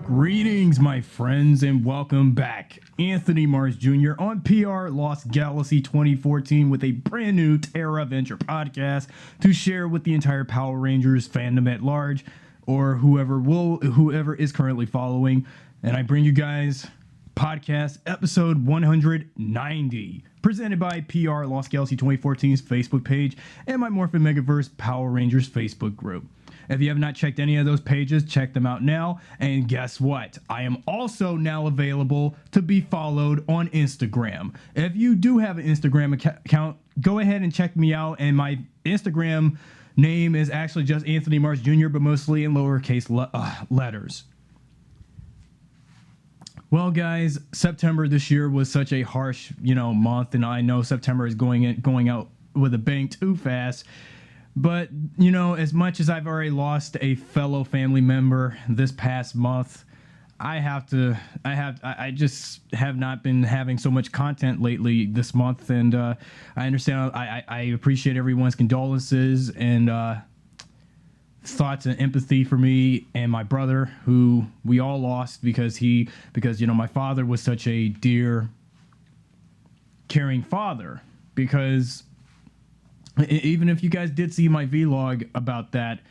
Greetings, my friends, and welcome back. Anthony Marsh Jr. on PRLG Galaxy 2014 with a brand new Terra Adventure podcast to share with the entire Power Rangers fandom at large, or whoever is currently following. And I bring you guys podcast episode 190, presented by PRLG Galaxy 2014's Facebook page and my Morphin Megaverse Power Rangers Facebook group. If you have not checked any of those pages, check them out now. And guess what? I am also now available to be followed on Instagram. If you do have an Instagram account, go ahead and check me out. And my Instagram name is actually just Anthony Marsh Jr., but mostly in lowercase letters. Well, guys, September this year was such a harsh, month, and I know September is going out with a bang too fast. But, as much as I've already lost a fellow family member this past month, I just have not been having so much content lately this month. And I understand, I appreciate everyone's condolences and thoughts and empathy for me and my brother, who we all lost because my father was such a dear, caring father. Because even if you guys did see my vlog about that,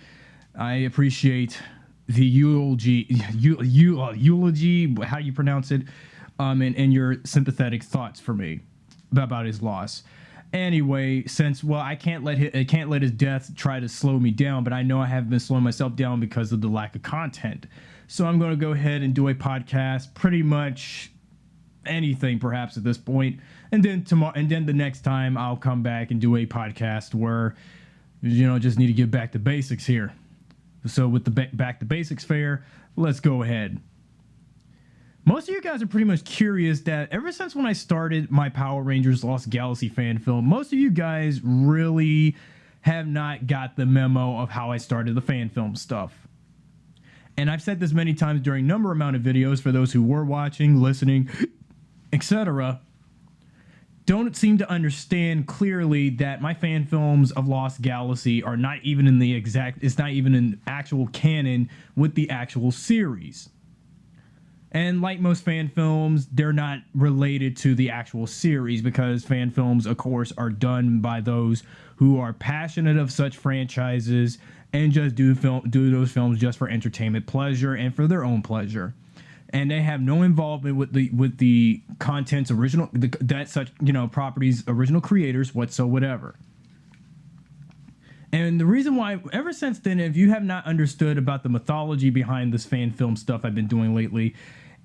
I appreciate the eulogy, how you pronounce it, and your sympathetic thoughts for me about his loss. Anyway, I can't let his death try to slow me down, but I know I have been slowing myself down because of the lack of content. So I'm going to go ahead and do a podcast, pretty much anything perhaps at this point, and then the next time I'll come back and do a podcast where just need to get back to basics here. So with the back to basics fair, let's go ahead. Most of you guys are pretty much curious that ever since when I started my Power Rangers Lost Galaxy fan film, most of you guys really have not got the memo of how I started the fan film stuff. And I've said this many times during number amount of videos for those who were watching, listening, etc., don't seem to understand clearly that my fan films of Lost Galaxy are not even it's not even in actual canon with the actual series. And like most fan films, they're not related to the actual series because fan films, of course, are done by those who are passionate of such franchises and just do those films just for entertainment pleasure and for their own pleasure. And they have no involvement with the content's original, property's original creators whatsoever. And the reason why, ever since then, if you have not understood about the mythology behind this fan film stuff I've been doing lately,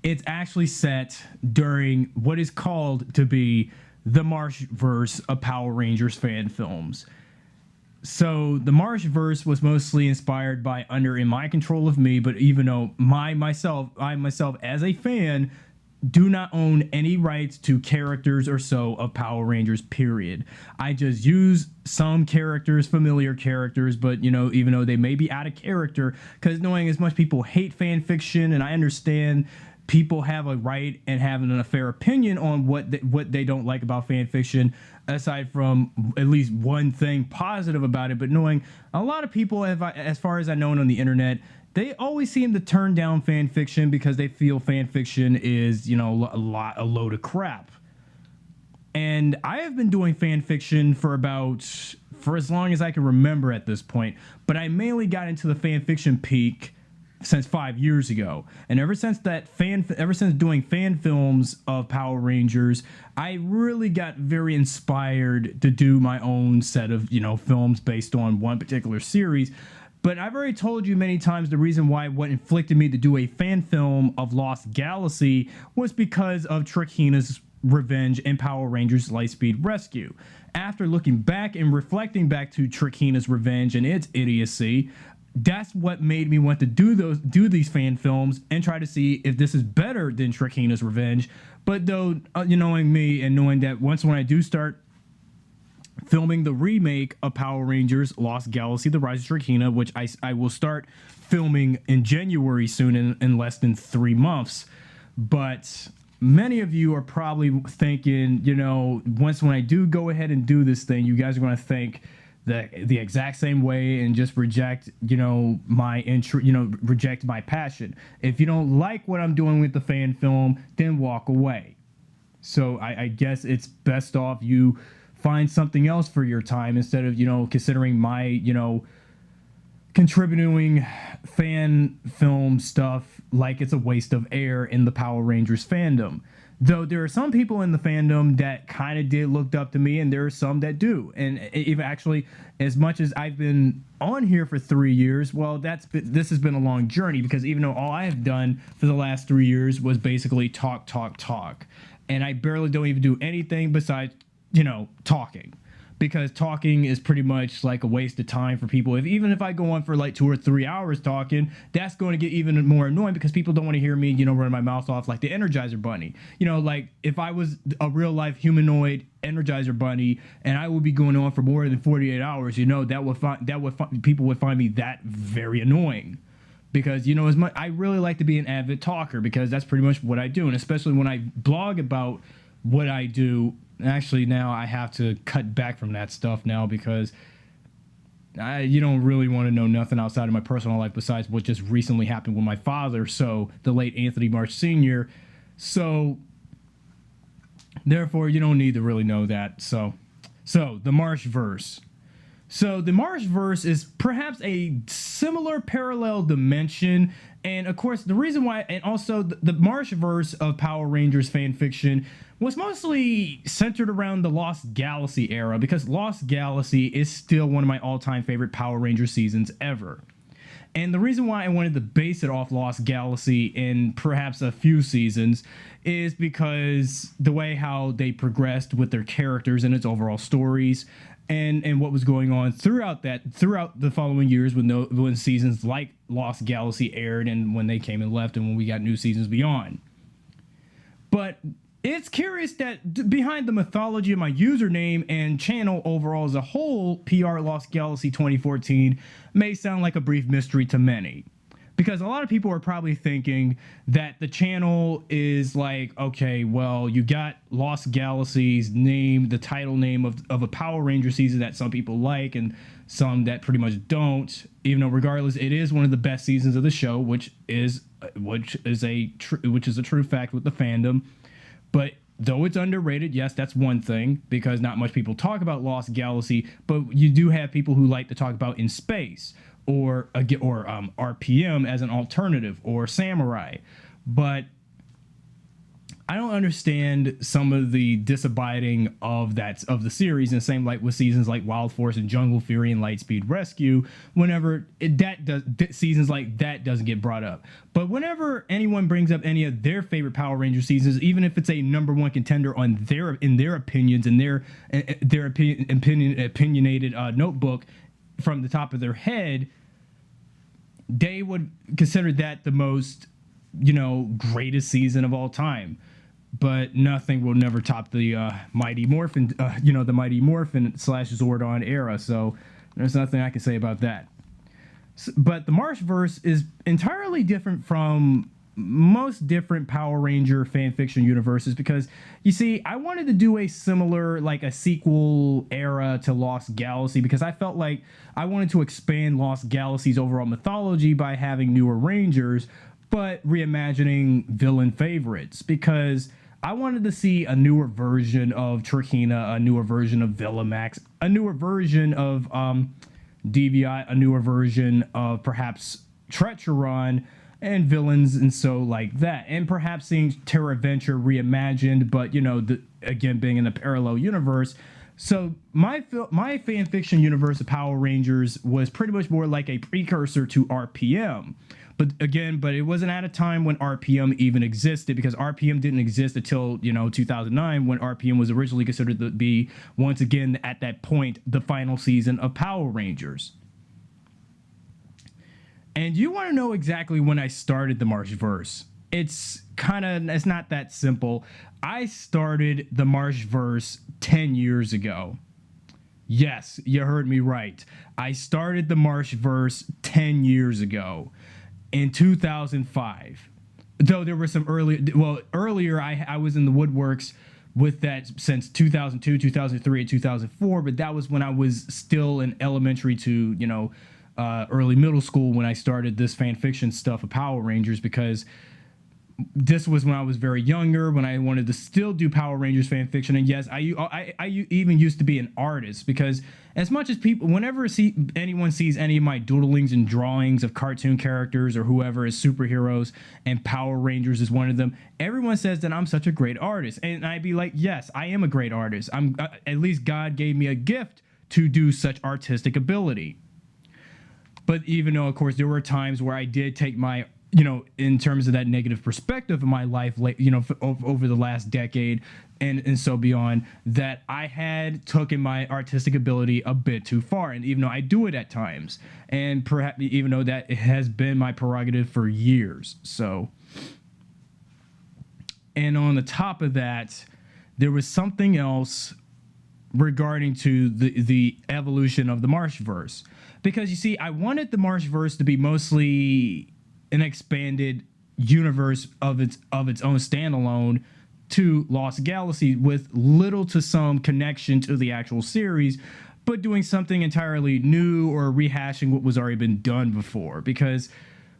it's actually set during what is called to be the Marsh-Verse of Power Rangers fan films. So the Marsh-Verse was mostly inspired by in my control of me, but even though I myself as a fan do not own any rights to characters or so of Power Rangers, period. I just use some characters, familiar characters, but even though they may be out of character, because knowing as much people hate fan fiction, and I understand people have a right and having a fair opinion on what they don't like about fan fiction, aside from at least one thing positive about it. But knowing a lot of people, as far as I know on the internet, they always seem to turn down fan fiction because they feel fan fiction is, a load of crap. And I have been doing fan fiction for as long as I can remember at this point. But I mainly got into the fan fiction peak since 5 years ago, and ever since doing fan films of Power Rangers, I really got very inspired to do my own set of films based on one particular series. But I've already told you many times the reason why what inflicted me to do a fan film of Lost Galaxy was because of Trick Hina's Revenge and Power Rangers Lightspeed Rescue. After looking back and reflecting back to Trikina's Revenge and its idiocy, that's what made me want to do these fan films and try to see if this is better than Trikina's Revenge. But though, knowing me and knowing that when I do start filming the remake of Power Rangers Lost Galaxy: The Rise of Trikina, which I will start filming in January soon, in less than 3 months. But many of you are probably thinking, when I do go ahead and do this thing, you guys are going to think the exact same way and just reject, my intro, reject my passion. If you don't like what I'm doing with the fan film, then walk away. So I guess it's best off you find something else for your time instead of, considering my, contributing fan film stuff like it's a waste of air in the Power Rangers fandom. Though there are some people in the fandom that kind of did looked up to me, and there are some that do. And even actually, as much as I've been on here for 3 years, well, this has been a long journey, because even though all I have done for the last 3 years was basically talk, and I barely don't even do anything besides, talking. Because talking is pretty much like a waste of time for people. Even if I go on for like 2 or 3 hours talking, that's going to get even more annoying, because people don't want to hear me, running my mouth off like the Energizer Bunny. Like if I was a real life humanoid Energizer Bunny and I would be going on for more than 48 hours, people would find me that very annoying. Because, as much I really like to be an avid talker, because that's pretty much what I do. And especially when I blog about what I do. Actually, now I have to cut back from that stuff now, because you don't really want to know nothing outside of my personal life besides what just recently happened with my father, so the late Anthony Marsh Sr. So therefore, you don't need to really know that. So the Marsh-Verse. So the Marsh-Verse is perhaps a similar parallel dimension. And of course, the reason why, and also the Marsh-Verse of Power Rangers fan fiction was mostly centered around the Lost Galaxy era, because Lost Galaxy is still one of my all-time favorite Power Rangers seasons ever. And the reason why I wanted to base it off Lost Galaxy in perhaps a few seasons is because the way how they progressed with their characters and its overall stories, and what was going on throughout the following years when seasons like Lost Galaxy aired, and when they came and left, and when we got new seasons beyond. But it's curious that behind the mythology of my username and channel overall as a whole, PR Lost Galaxy 2014 may sound like a brief mystery to many. Because a lot of people are probably thinking that the channel is like, okay, well, you got Lost Galaxy's name, the title name of a Power Ranger season that some people like and some that pretty much don't. Even though, regardless, it is one of the best seasons of the show, which is a true fact with the fandom. But though it's underrated, yes, that's one thing, because not much people talk about Lost Galaxy. But you do have people who like to talk about In Space, or RPM as an alternative, or Samurai. But I don't understand some of the disabiding of the series, and same like with seasons like Wild Force and Jungle Fury and Lightspeed Rescue. Whenever seasons like that doesn't get brought up, but whenever anyone brings up any of their favorite Power Ranger seasons, even if it's a #1 contender in their opinions and their opinionated notebook from the top of their head, they would consider that the most, greatest season of all time. But nothing will never top the Mighty Morphin, the Mighty Morphin / Zordon era. So there's nothing I can say about that. But the Marsh-Verse is entirely different from most different Power Ranger fan fiction universes, because you see, I wanted to do a similar, like a sequel era to Lost Galaxy, because I felt like I wanted to expand Lost Galaxy's overall mythology by having newer Rangers, but reimagining villain favorites, because I wanted to see a newer version of Trikina, a newer version of Villamax, a newer version of Deviat, a newer version of perhaps Trecheron, and villains and so like that, and perhaps seeing Terra Venture reimagined, but again, being in a parallel universe, So my fan fiction universe of Power Rangers was pretty much more like a precursor to RPM. But it wasn't at a time when RPM even existed, because RPM didn't exist until 2009, when RPM was originally considered to be, once again at that point, the final season of Power Rangers. And you want to know exactly when I started the Marsh-Verse? It's not that simple. I started the Marsh-Verse 10 years ago. Yes, you heard me right. I started the Marsh-Verse 10 years ago in 2005. Though there were some earlier I was in the woodworks with that since 2002, 2003, and 2004, but that was when I was still in elementary to, early middle school when I started this fan fiction stuff of Power Rangers, because this was when I was very younger, when I wanted to still do Power Rangers fan fiction. And yes, I even used to be an artist, because as much as whenever anyone sees any of my doodlings and drawings of cartoon characters or whoever as superheroes, and Power Rangers is one of them, everyone says that I'm such a great artist. And I'd be like, yes, I am a great artist. At least God gave me a gift to do such artistic ability. But even though, of course, there were times where I did take my, in terms of that negative perspective of my life, over the last decade and so beyond, that I had taken my artistic ability a bit too far. And even though I do it at times, and perhaps even though that it has been my prerogative for years. So, and on the top of that, there was something else regarding to the evolution of the Marsh-Verse. Because you see, I wanted the Marsh-Verse to be mostly an expanded universe of its own standalone to Lost Galaxy, with little to some connection to the actual series, but doing something entirely new or rehashing what was already been done before. Because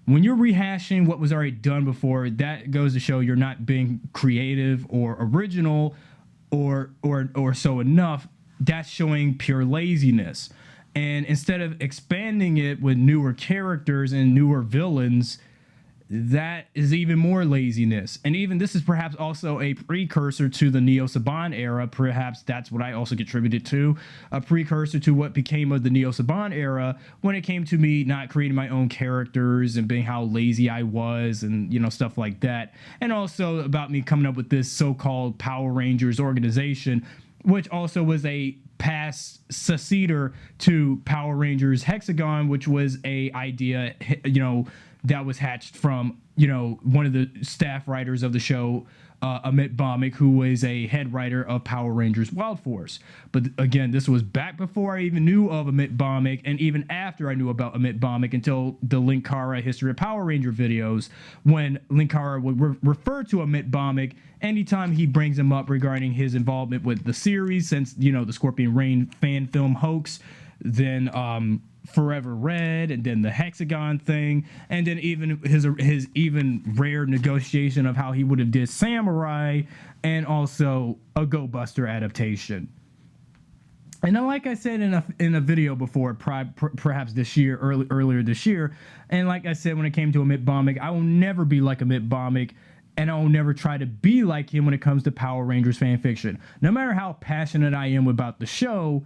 when you're rehashing what was already done before, that goes to show you're not being creative or original or so enough. That's showing pure laziness. And instead of expanding it with newer characters and newer villains, that is even more laziness. And even this is perhaps also a precursor to the Neo Saban era. Perhaps that's what I also contributed to, a precursor to what became of the Neo Saban era, when it came to me not creating my own characters and being how lazy I was, and stuff like that. And also about me coming up with this so-called Power Rangers organization, which also was a past successor to Power Rangers Hexagon, which was a idea, that was hatched from, one of the staff writers of the show, Amit Bhawmik, who was a head writer of Power Rangers Wild Force. But again, this was back before I even knew of Amit Bhawmik, and even after I knew about Amit Bhawmik, until the Linkara History of Power Ranger videos, when Linkara would refer to Amit Bhawmik anytime he brings him up regarding his involvement with the series, since, the Scorpion Reign fan film hoax, then Forever Red, and then the Hexagon thing, and then even his even rare negotiation of how he would have did Samurai, and also a Go Buster adaptation. And then, like I said in a video before, perhaps this year, earlier this year, and like I said, when it came to Amit Bhawmik, I will never be like Amit Bhawmik, and I will never try to be like him when it comes to Power Rangers fan fiction. No matter how passionate I am about the show,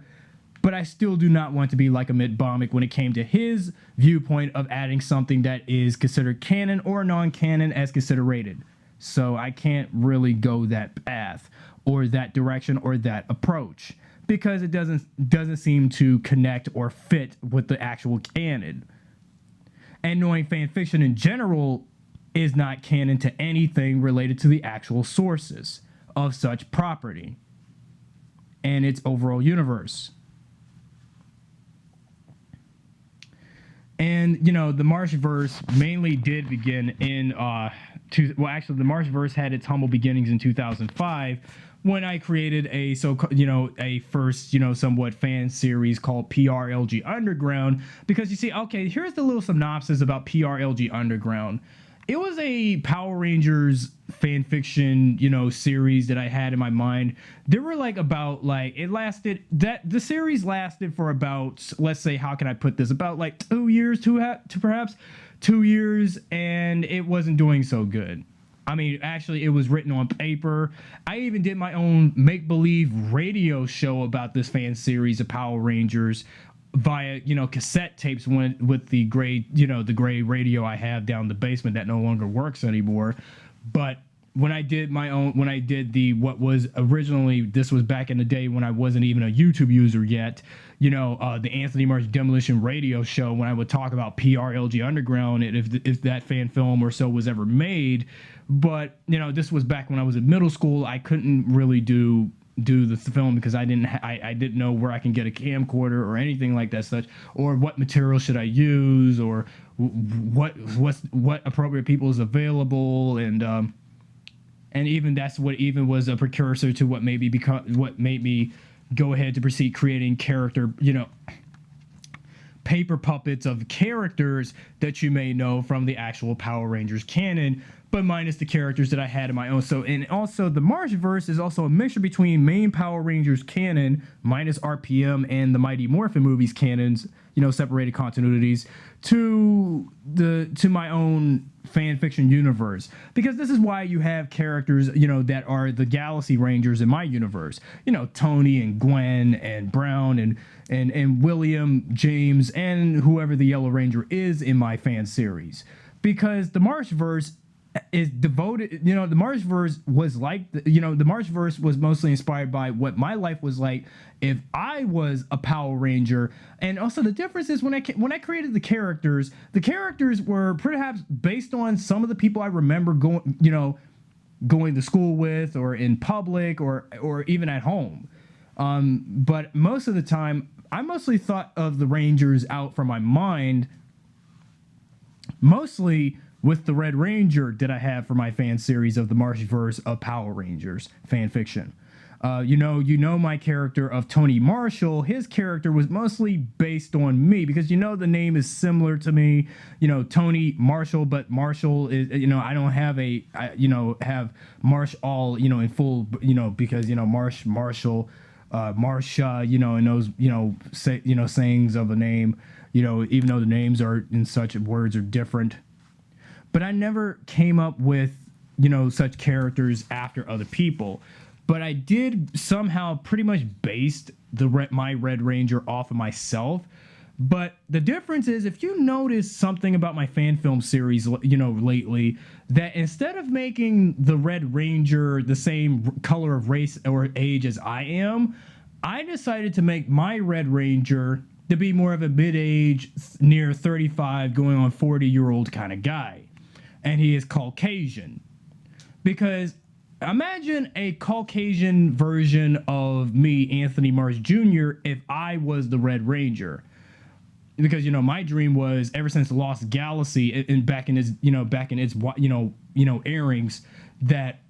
but I still do not want to be like Amit Bhawmik when it came to his viewpoint of adding something that is considered canon or non-canon as considered. So I can't really go that path or that direction or that approach, because it doesn't seem to connect or fit with the actual canon. And knowing fan fiction in general is not canon to anything related to the actual sources of such property and its overall universe. And, the Marsh-Verse mainly did begin in, the Marsh-Verse had its humble beginnings in 2005, when I created a first, somewhat fan series called PRLG Underground. Because you see, okay, here's the little synopsis about PRLG Underground. It was a Power Rangers fan fiction, series that I had in my mind. There were the series lasted for about, let's say, how can I put this? About 2 years, perhaps 2 years, and it wasn't doing so good. I mean, actually, it was written on paper. I even did my own make-believe radio show about this fan series of Power Rangers via, cassette tapes with the gray, the gray radio I have down the basement that no longer works anymore. But when I did what was originally, this was back in the day when I wasn't even a YouTube user yet, the Anthony Marsh Demolition Radio Show, when I would talk about PRLG Underground and if that fan film or so was ever made. But, this was back when I was in middle school. I couldn't really do the film because I didn't know where I can get a camcorder or anything like that such, or what material should I use, or what appropriate people is available, and even that's what even was a precursor to what made me go ahead to proceed creating character, paper puppets of characters that you may know from the actual Power Rangers canon, but minus the characters that I had in my own. So, and also the Marsh-Verse is also a mixture between main Power Rangers canon minus RPM and the Mighty Morphin movies canons, separated continuities to my own fan fiction universe, because this is why you have characters that are the Galaxy Rangers in my universe, Tony and Gwen and Brown and William, James, and whoever the Yellow Ranger is in my fan series, because the Marsh-Verse is devoted, the Marsh-Verse was like, the Marsh-Verse was mostly inspired by what my life was like if I was a Power Ranger. And also the difference is when I created the characters were perhaps based on some of the people I remember going to school with, or in public, or even at home. But most of the time, I mostly thought of the Rangers out from my mind, mostly with the Red Ranger that I have for my fan series of the Marsh-Verse of Power Rangers fan fiction. My character of Tony Marshall, his character was mostly based on me because, the name is similar to me, Tony Marshall, but Marshall is, I don't have have Marsh all, in full, because, Marshall, Marsha, and those, sayings of a name, even though the names are in such words are different. But I never came up with, such characters after other people. But I did somehow pretty much based my Red Ranger off of myself. But the difference is, if you notice something about my fan film series, lately, that instead of making the Red Ranger the same color of race or age as I am, I decided to make my Red Ranger to be more of a mid-age, near 35, going on 40-year-old kind of guy. And he is Caucasian. Because imagine a Caucasian version of me, Anthony Marsh Jr., if I was the Red Ranger. Because, my dream was, ever since Lost Galaxy, and back in its airings, that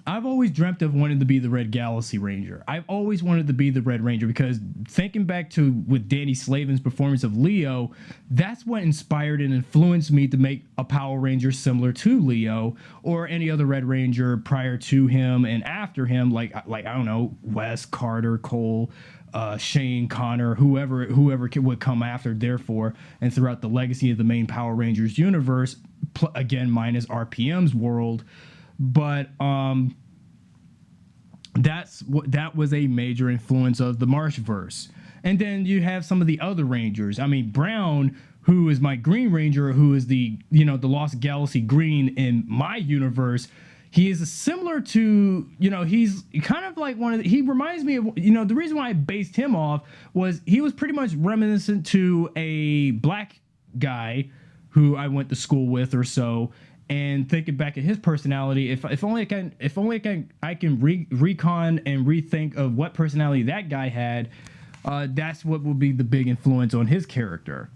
I've always dreamt of wanting to be the Red Galaxy Ranger. I've always wanted to be the Red Ranger because, thinking back to with Danny Slavin's performance of Leo, that's what inspired and influenced me to make a Power Ranger similar to Leo, or any other Red Ranger prior to him and after him, like I don't know, Wes, Carter, Cole, Shane, Connor, whoever would come after, therefore, and throughout the legacy of the main Power Rangers universe, again minus RPM's world. But that was a major influence of the Marsh-Verse. And then you have some of the other Rangers. I mean, Brown, who is my Green Ranger, who is the Lost Galaxy Green in my universe. He is similar to, he's kind of like he reminds me of, the reason why I based him off was he was pretty much reminiscent to a black guy who I went to school with or so. And thinking back at his personality, if only I can recon and rethink of what personality that guy had, that's what will be the big influence on his character.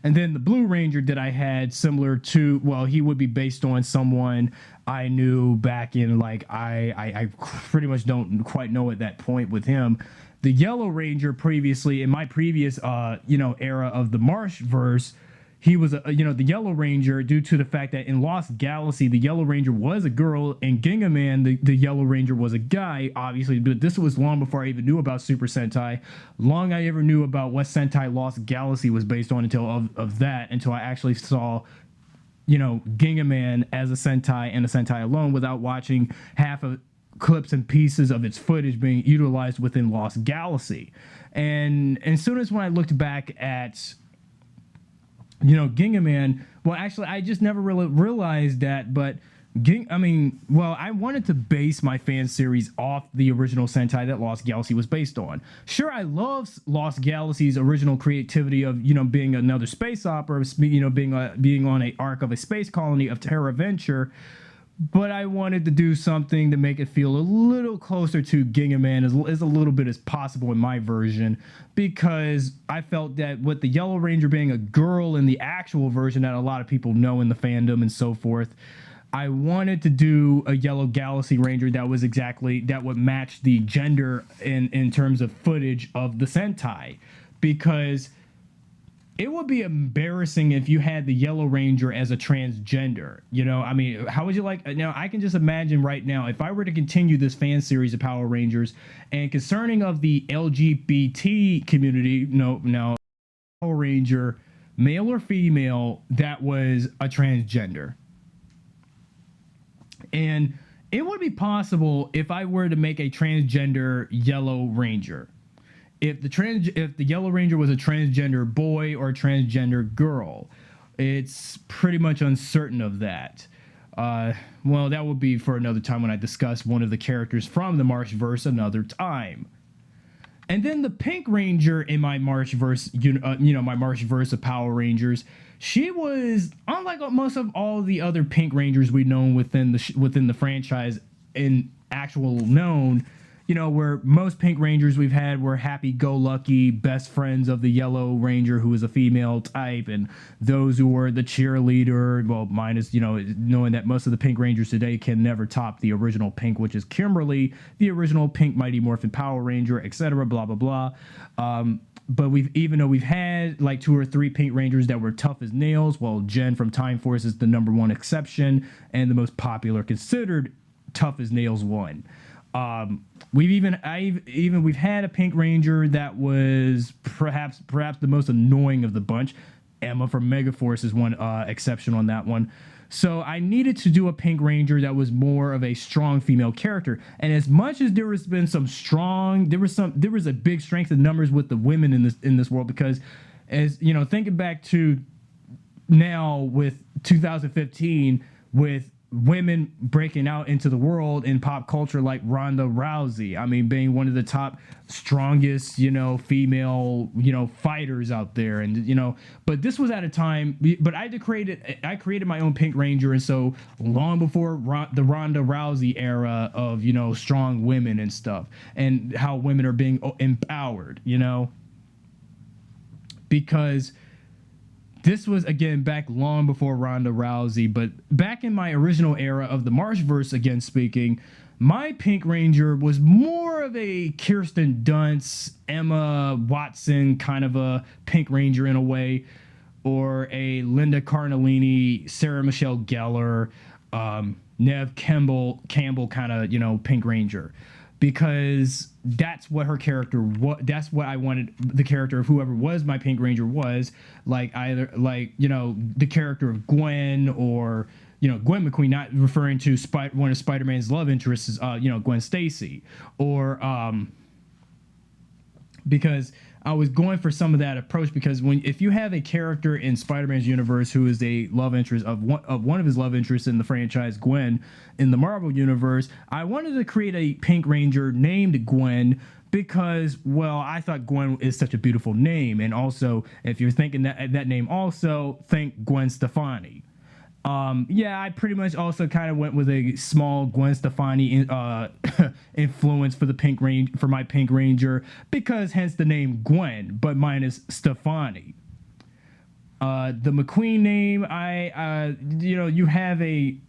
And then the Blue Ranger that I had, similar to, well, he would be based on someone I knew back in, I pretty much don't quite know at that point with him. The Yellow Ranger previously, in my previous era of the Marsh-Verse, he was the Yellow Ranger, due to the fact that in Lost Galaxy, the Yellow Ranger was a girl, and Ginga Man, the Yellow Ranger, was a guy, obviously. But this was long before I even knew about Super Sentai. Long I ever knew about what Sentai Lost Galaxy was based on until I actually saw, Ginga Man as a Sentai and a Sentai alone without watching half of clips and pieces of its footage being utilized within Lost Galaxy. And as soon as when I looked back at Ginga Man, well, actually, I just never really realized that, but I wanted to base my fan series off the original Sentai that Lost Galaxy was based on. Sure, I love Lost Galaxy's original creativity of, being another space opera, being on a arc of a space colony of Terra Venture, but I wanted to do something to make it feel a little closer to Ginga Man as a little bit as possible in my version, because I felt that with the Yellow Ranger being a girl in the actual version that a lot of people know in the fandom and so forth, I wanted to do a Yellow Galaxy Ranger that would match the gender in terms of footage of the Sentai, because it would be embarrassing if you had the Yellow Ranger as a transgender. How would you like? Now, I can just imagine right now, if I were to continue this fan series of Power Rangers, and concerning of the LGBT community, now Power Ranger, male or female, that was a transgender. And it would be possible if I were to make a transgender Yellow Ranger. If the Yellow Ranger was a transgender boy or a transgender girl, it's pretty much uncertain of that. Well, that would be for another time when I discuss one of the characters from the Marsh-Verse another time. And then the Pink Ranger in my Marsh-Verse, my Marsh-Verse of Power Rangers, she was, unlike most of all the other Pink Rangers we've known within the franchise in actual known, where most Pink Rangers we've had were happy-go-lucky best friends of the Yellow Ranger, who was a female type, and those who were the cheerleader, well, minus, knowing that most of the Pink Rangers today can never top the original Pink, which is Kimberly, the original Pink Mighty Morphin Power Ranger, etc., blah, blah, blah. But even though we've had like 2 or 3 Pink Rangers that were tough as nails, well, Jen from Time Force is the #1 exception and the most popular, considered tough as nails one. We've had a Pink Ranger that was perhaps the most annoying of the bunch. Emma from Megaforce is one exception on that one. So I needed to do a Pink Ranger that was more of a strong female character. And as much as there has been there was a big strength in numbers with the women in this world, because as thinking back to now with 2015 with women breaking out into the world in pop culture, like Ronda Rousey, being one of the top strongest, female, fighters out there. And, but this was at a time, but I created my own Pink Ranger. And so long before the Ronda Rousey era of, strong women and stuff, and how women are being empowered, because this was, again, back long before Ronda Rousey, but back in my original era of the Marsh-Verse, again speaking, my Pink Ranger was more of a Kirsten Dunst, Emma Watson kind of a Pink Ranger in a way, or a Linda Cardellini, Sarah Michelle Gellar, Nev Campbell kind of, Pink Ranger. Because that's what her character was. That's what I wanted the character of whoever was my Pink Ranger was, like either the character of Gwen, or Gwen McQueen, not referring to one of Spider-Man's love interests, Gwen Stacy, or because I was going for some of that approach, because if you have a character in Spider-Man's universe who is a love interest of one of his love interests in the franchise, Gwen, in the Marvel universe, I wanted to create a Pink Ranger named Gwen, because, well, I thought Gwen is such a beautiful name. And also, if you're thinking that name, also think Gwen Stefani. I pretty much also kind of went with a small Gwen Stefani influence for my Pink Ranger, because hence the name Gwen, but minus Stefani. The McQueen name, you have an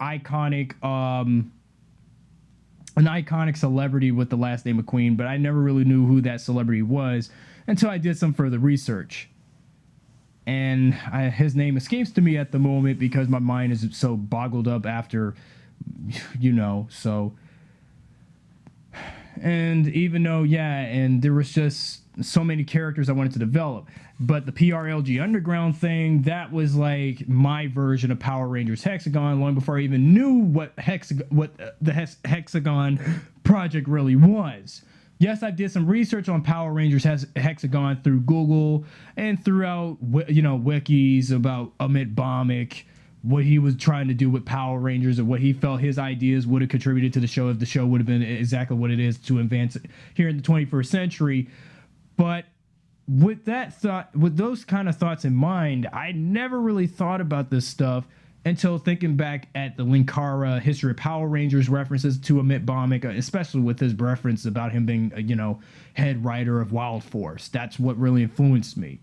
iconic celebrity with the last name McQueen, but I never really knew who that celebrity was until I did some further research. And his name escapes to me at the moment because my mind is so boggled up after, so. And even though, and there was just so many characters I wanted to develop. But the PRLG Underground thing, that was like my version of Power Rangers Hexagon, long before I even knew what the Hexagon project really was. Yes, I did some research on Power Rangers Hexagon through Google and throughout, wikis about Amit Bhawmik, what he was trying to do with Power Rangers, and what he felt his ideas would have contributed to the show if the show would have been exactly what it is to advance it here in the 21st century. But with those kind of thoughts in mind, I never really thought about this stuff until thinking back at the Linkara History of Power Rangers references to Amit Bhawmik, especially with his reference about him being, head writer of Wild Force. That's what really influenced me.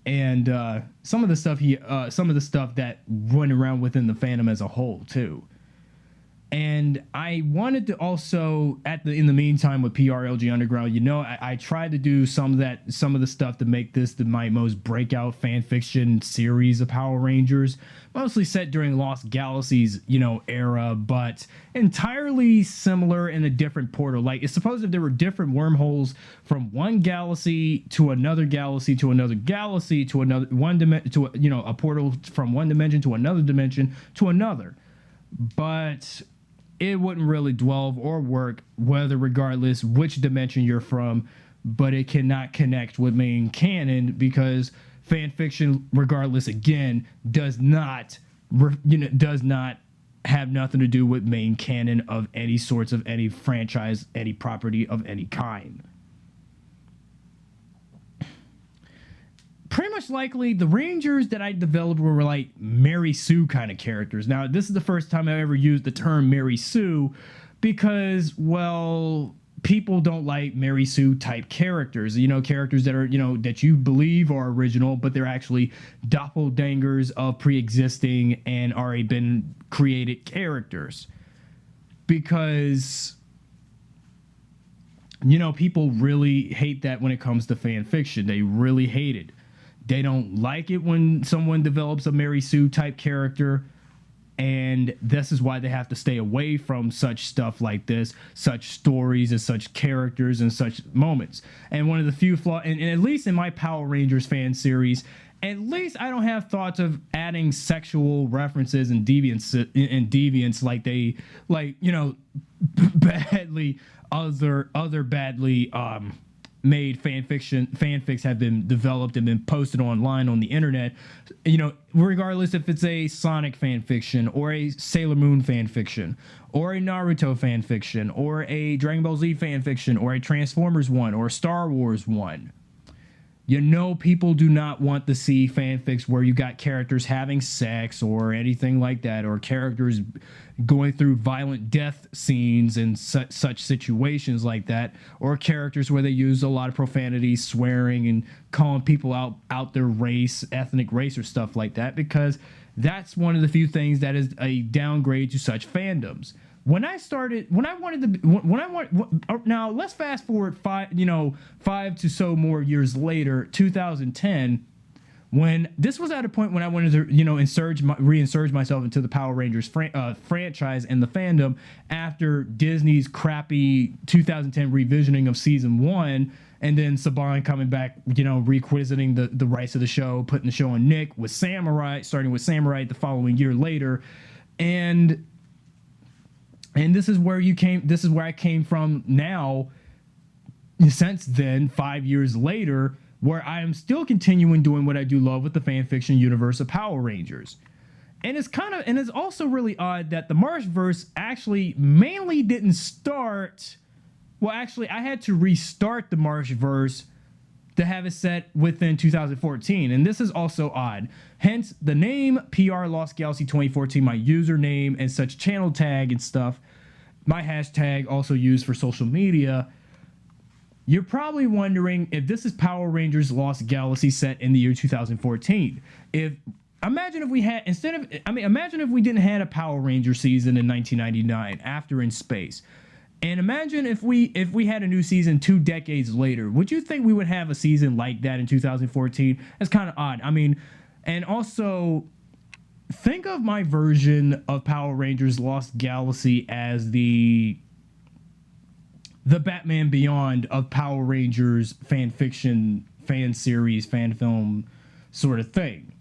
And some of the stuff that went around within the fandom as a whole too. And I wanted to also, in the meantime, with PRLG Underground, I tried to do some of the stuff to make this my most breakout fan fiction series of Power Rangers, mostly set during Lost Galaxy's, era, but entirely similar in a different portal. Like, it's supposed that there were different wormholes from one galaxy to another galaxy to another galaxy to another a portal from one dimension to another dimension to another. But it wouldn't really dwell or work regardless which dimension you're from, but it cannot connect with main canon because fan fiction, regardless, again, does not have nothing to do with main canon of any sorts of any franchise, any property of any kind. Pretty much likely, the Rangers that I developed were like Mary Sue kind of characters. Now, this is the first time I ever used the term Mary Sue because, well, people don't like Mary Sue type characters. Characters that are, that you believe are original, but they're actually doppelgangers of pre-existing and already been created characters. Because, people really hate that when it comes to fan fiction. They really hate it. They don't like it when someone develops a Mary Sue type character, and this is why they have to stay away from such stuff like this, such stories and such characters and such moments. And one of the few flaws, and at least in my Power Rangers fan series, at least I don't have thoughts of adding sexual references and deviance badly other badly made fanfics have been developed and been posted online on the internet, regardless if it's a Sonic fanfiction or a Sailor Moon fanfiction or a Naruto fanfiction or a Dragon Ball Z fanfiction or a Transformers one or a Star Wars one. People do not want to see fanfics where you got characters having sex or anything like that, or characters going through violent death scenes and such situations like that, or characters where they use a lot of profanity, swearing, and calling people out their race, ethnic race, or stuff like that, because that's one of the few things that is a downgrade to such fandoms. Now let's fast forward five to so more years later, 2010, when this was at a point when I wanted to, reinsurge myself into the Power Rangers franchise and the fandom after Disney's crappy 2010 revisioning of season 1, and then Saban coming back, requisiting the rights of the show, putting the show on Nick with Samurai, starting with Samurai the following year later, and this is where I came from now, since then, 5 years later, where I am still continuing doing what I do love with the fanfiction universe of Power Rangers. And it's also really odd that the Marsh-Verse actually mainly didn't start. Well, actually, I had to restart the Marsh-Verse to have it set within 2014. And this is also odd. Hence, the name PR Lost Galaxy 2014, my username and such channel tag and stuff, my hashtag also used for social media. You're probably wondering if this is Power Rangers Lost Galaxy set in the year 2014. Imagine if we didn't have a Power Ranger season in 1999 after In Space. And imagine if we had a new season 2 decades later. Would you think we would have a season like that in 2014? That's kind of odd. And also, think of my version of Power Rangers Lost Galaxy as the the Batman Beyond of Power Rangers fan fiction, fan series, fan film sort of thing.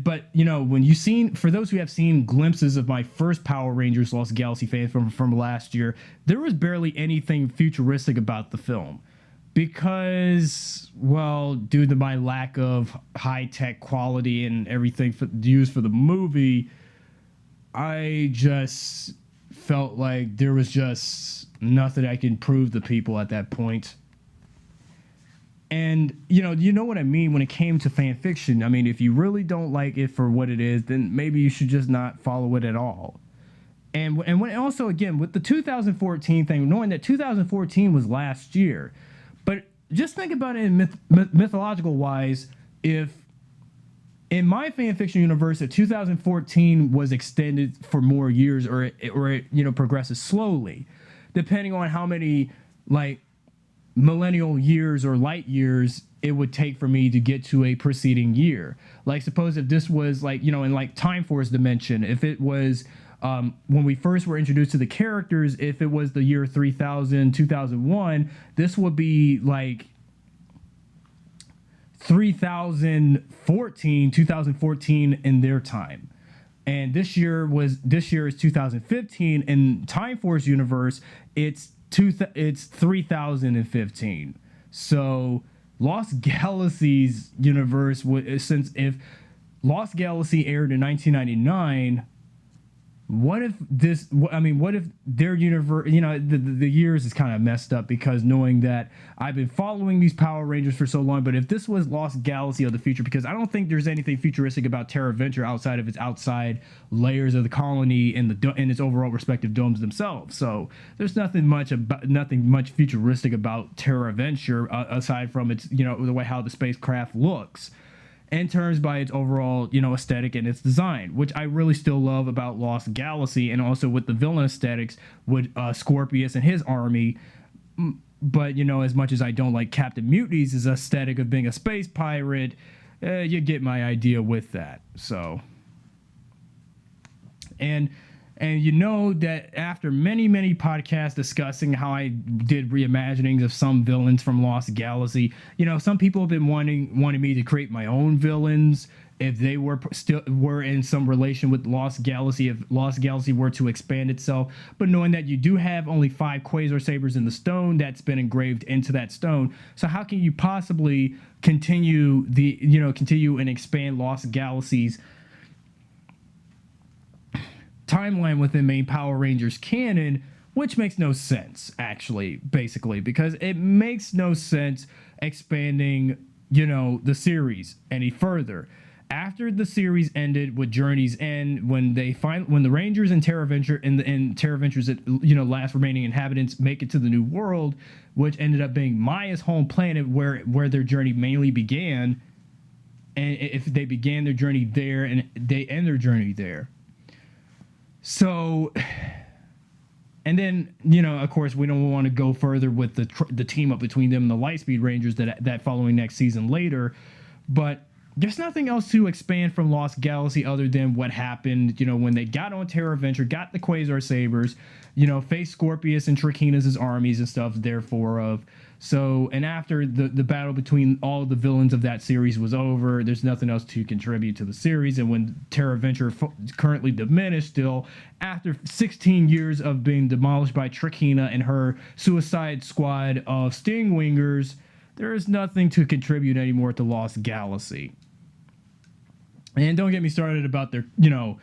But you know, when you seen, for those who have seen glimpses of my first Power Rangers Lost Galaxy fan film from last year, there was barely anything futuristic about the film because, well, due to my lack of high tech quality and everything used for the movie, I just felt like there was just nothing I can prove to people at that point. And, you know what I mean when it came to fan fiction. I mean, if you really don't like it for what it is, then maybe you should just not follow it at all. And when also, again, with the 2014 thing, knowing that 2014 was last year, but just think about it in mythological wise, if in my fan fiction universe, if 2014 was extended for more years, or it you know, progresses slowly, depending on how many, like, millennial years or light years it would take for me to get to a preceding year. Like, suppose if this was, like, you know, in like Time Force dimension, if it was when we first were introduced to the characters, if it was the year 3000, 2001, this would be like 2014 in their time. And this year is 2015. In Time Force universe, it's 3015. So Lost Galaxy's universe would, since if Lost Galaxy aired in 1999, what if their universe, you know, the years is kind of messed up, because knowing that I've been following these Power Rangers for so long, but if this was Lost Galaxy of the future, because I don't think there's anything futuristic about Terra Venture outside of its outside layers of the colony and its overall respective domes themselves. So there's nothing much futuristic about Terra Venture aside from its, you know, the way how the spacecraft looks, in terms by its overall, you know, aesthetic and its design, which I really still love about Lost Galaxy, and also with the villain aesthetics with Scorpius and his army. But, you know, as much as I don't like Captain Mutiny's aesthetic of being a space pirate, you get my idea with that. So, and you know that after many podcasts discussing how I did reimaginings of some villains from Lost Galaxy, you know, some people have been wanting me to create my own villains if they were in some relation with Lost Galaxy, if Lost Galaxy were to expand itself. But knowing that you do have only 5 Quasar Sabers in the stone that's been engraved into that stone, so how can you possibly continue and expand Lost Galaxy's timeline within main Power Rangers canon, which makes no sense, actually, basically, because it makes no sense expanding, you know, the series any further. After the series ended with Journey's End, when the Rangers and Terra Venture and Terra Venture's, you know, last remaining inhabitants make it to the new world, which ended up being Maya's home planet, where their journey mainly began, and if they began their journey there and they end their journey there. So, and then, you know, of course, we don't want to go further with the team up between them and the Lightspeed Rangers that following next season later, but there's nothing else to expand from Lost Galaxy other than what happened, you know, when they got on Terra Venture, got the Quasar Sabers, you know, faced Scorpius and Trachina's armies and stuff, therefore of. So, and after the battle between all the villains of that series was over, there's nothing else to contribute to the series. And when Terra Venture currently diminished still, after 16 years of being demolished by Trachina and her Suicide Squad of Stingwingers, there is nothing to contribute anymore to Lost Galaxy. And don't get me started about their, you know,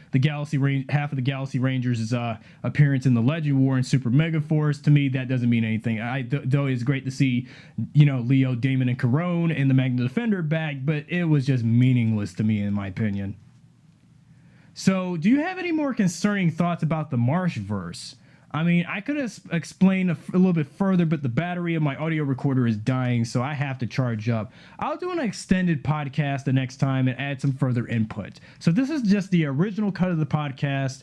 half of the Galaxy Rangers' appearance in the Legend War and Super Mega Force. To me, that doesn't mean anything. Though it's great to see, you know, Leo, Damon, and Corone and the Magna Defender back, but it was just meaningless to me, in my opinion. So, do you have any more concerning thoughts about the Marsh-Verse? I mean, I could have explained a little bit further, but the battery of my audio recorder is dying, so I have to charge up. I'll do an extended podcast the next time and add some further input. So this is just the original cut of the podcast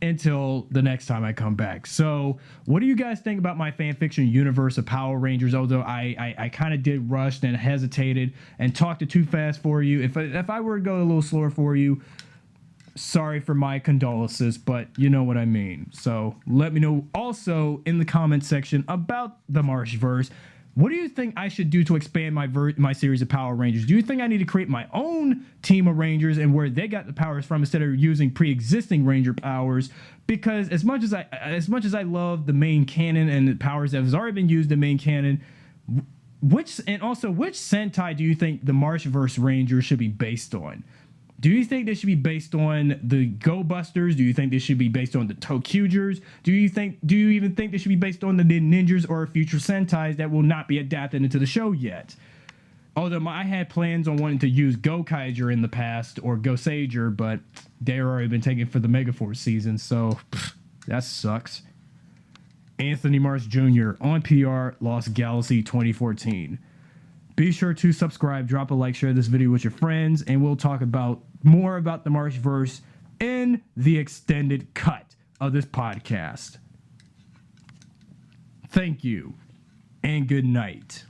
until the next time I come back. So what do you guys think about my fanfiction universe of Power Rangers? Although I kind of did rush and hesitated and talked it too fast for you. If I were to go a little slower for you, sorry for my condolences, but you know what I mean. So let me know also in the comment section about the Marsh-Verse. What do you think I should do to expand my series of Power Rangers? Do you think I need to create my own team of Rangers and where they got the powers from instead of using pre-existing Ranger powers? Because as much as I love the main canon and the powers that has already been used in main canon, which Sentai do you think the Marsh-Verse Rangers should be based on? Do you think they should be based on the Go Busters? Do you think they should be based on the Tokugers? Do you even think they should be based on the Ninjas or future Sentais that will not be adapted into the show yet? Although I had plans on wanting to use Go Kaiger in the past or Go Sager, but they've already been taken for the Megaforce season, so that sucks. Anthony Marsh Jr. on PR Lost Galaxy 2014. Be sure to subscribe, drop a like, share this video with your friends, and we'll talk about more about the Marsh-Verse in the extended cut of this podcast. Thank you, and good night.